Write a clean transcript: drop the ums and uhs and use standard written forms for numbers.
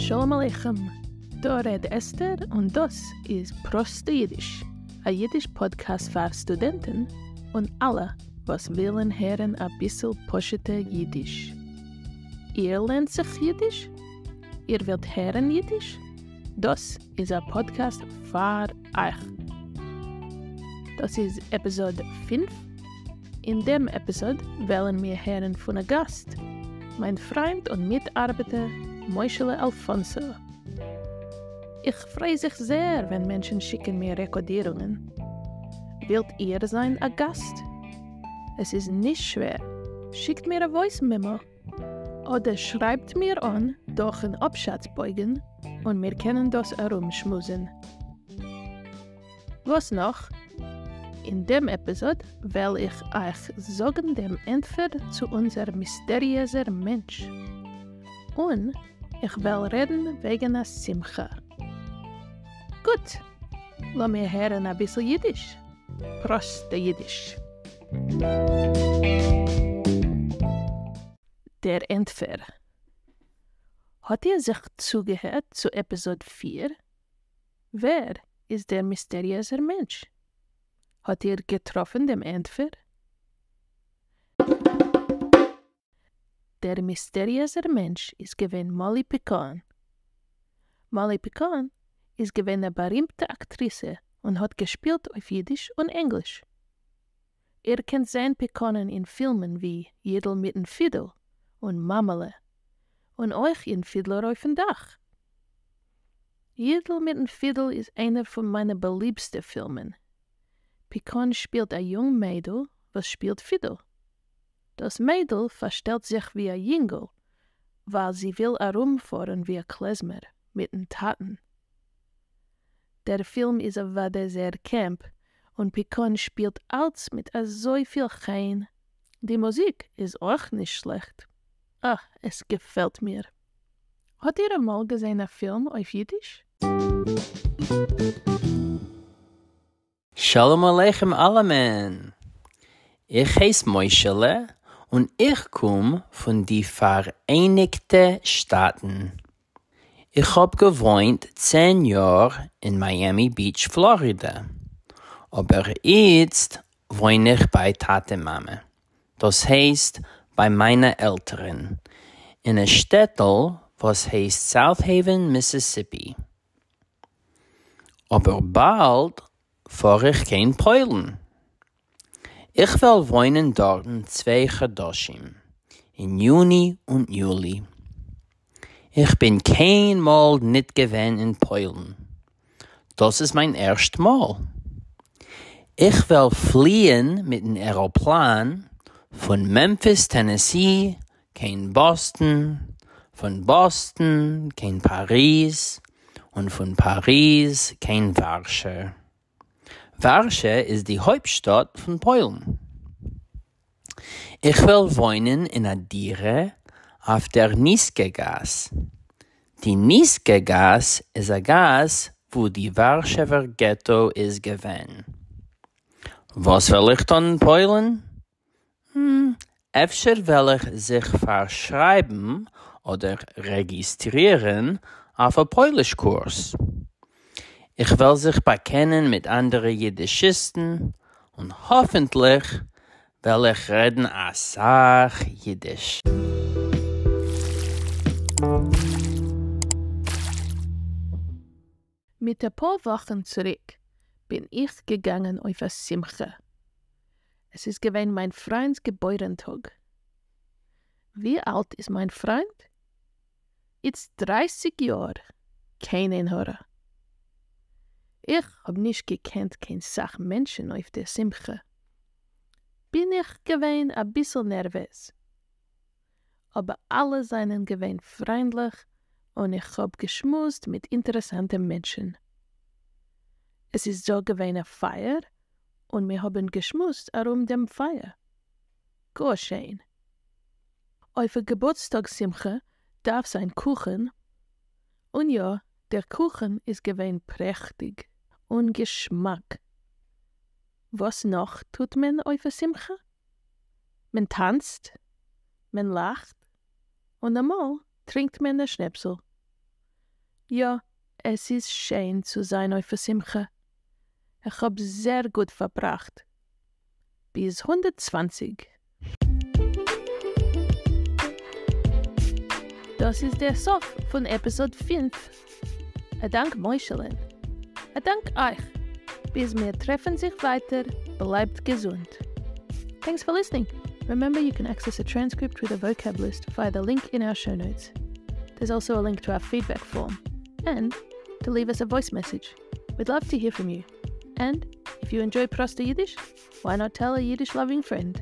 Shalom Aleichem. Da red Esther und das ist Proste Jiddisch, ein Jiddisch-Podcast für Studenten und alle, was willen hören ein bisschen poschete Jiddisch. Ihr lernt sich Jiddisch? Ihr wollt hören Jiddisch? Das ist ein Podcast für euch. Das ist Episode 5. In dem Episode wollen wir hören von einem Gast, mein Freund und Mitarbeiter Moishele Alfonso. Ich freue mich sehr, wenn Menschen schicken mir Rekodierungen. Wollt ihr sein ein Gast? Es ist nicht schwer. Schickt mir ein Voice Memo oder schreibt mir an durch ein Abschatzbeugen und wir können das herumschmusen. Was noch? In dem Episode will ich euch sagen dem Entfer zu unser mysteriöser Mensch. Und ich will reden wegen der Simcha. Gut, lass mir hören ein bisschen Jiddisch. Prost der Jiddisch. Der Entfer. Hat ihr sich zugehört zu Episode 4? Wer ist der mysteriöse Mensch? Hat ihr getroffen dem Entfer? Der mysteriöse Mensch ist gewesen Molly Picon. Molly Picon ist gewesen eine berühmte Aktrice und hat gespielt auf Jiddisch und Englisch. Ihr kennt sein Piconen in Filmen wie Jidl mit dem Fiddle und Mamele und euch in Fiddler auf dem Dach. Jidl mit dem Fiddle ist einer von meinen beliebsten Filmen. Picon spielt ein junges Mädel, was spielt Fiddle. Das Mädel verstellt sich wie ein Jüngel, weil sie will herumfahren wie ein Klezmer, mit den Taten. Der Film ist aber sehr camp und Picon spielt alles mit so viel Chein. Die Musik ist auch nicht schlecht. Ach, es gefällt mir. Hat ihr einmal gesehen einen Film auf Jiddisch? Shalom Aleichem allemen. Ich heiße Moishele und ich komme von die Vereinigten Staaten. Ich habe gewohnt 10 Jahre in Miami Beach, Florida. Aber jetzt wohne ich bei Tate Mama. Das heißt bei meinen Eltern. In einem Städtel, was heißt South Haven, Mississippi. Aber bald fahre ich kein Polen. Ich will wohnen dort 2 Chadashim, in Juni und Juli. Ich bin kein Mal nicht gewesen in Polen. Das ist mein erstes Mal. Ich will fliehen mit dem Aeroplan von Memphis, Tennessee, kein Boston, von Boston, kein Paris und von Paris, kein Warschau. Warschau ist die Hauptstadt von Polen. Ich will wohnen in einer Diere auf der Niske-Gas. Die Niske-Gas ist ein Gas, wo die Warschauer Ghetto ist gewesen. Was will ich dann in Polen? Öfter will ich sich verschreiben oder registrieren auf einen Polischkurs. Ich will sich bekennen mit anderen Jiddischisten und hoffentlich will ich reden Asach Jiddisch. Mit ein paar Wochen zurück bin ich gegangen auf eine Simcha. Es ist gewesen mein Freunds Geburtstag. Wie alt ist mein Freund? Jetzt 30 Jahre. Keinen Hörer. Ich hab nicht gekannt kein Sach Menschen auf der Simcha. Bin ich gewesen ein bisschen nervös. Aber alle seien gewesen freundlich und ich hab geschmust mit interessanten Menschen. Es ist so gewesen eine Feier und wir haben geschmust dem Feier. Go schön. Auf der Geburtstagssimcha darf sein Kuchen und ja, der Kuchen ist gewesen prächtig und Geschmack. Was noch tut man auf der Simcha? Man tanzt, man lacht und einmal trinkt man den Schnäpsel. Ja, es ist schön zu sein auf der Simcha. Ich habe sehr gut verbracht. Bis 120. Das ist der Sof von Episode 5. Dank Meuschelin. Dank euch. Bis wir treffen sich weiter. Bleibt gesund. Thanks for listening. Remember, you can access a transcript with a vocab list via the link in our show notes. There's also a link to our feedback form and to leave us a voice message. We'd love to hear from you. And if you enjoy Prosta Yiddish, why not tell a Yiddish-loving friend?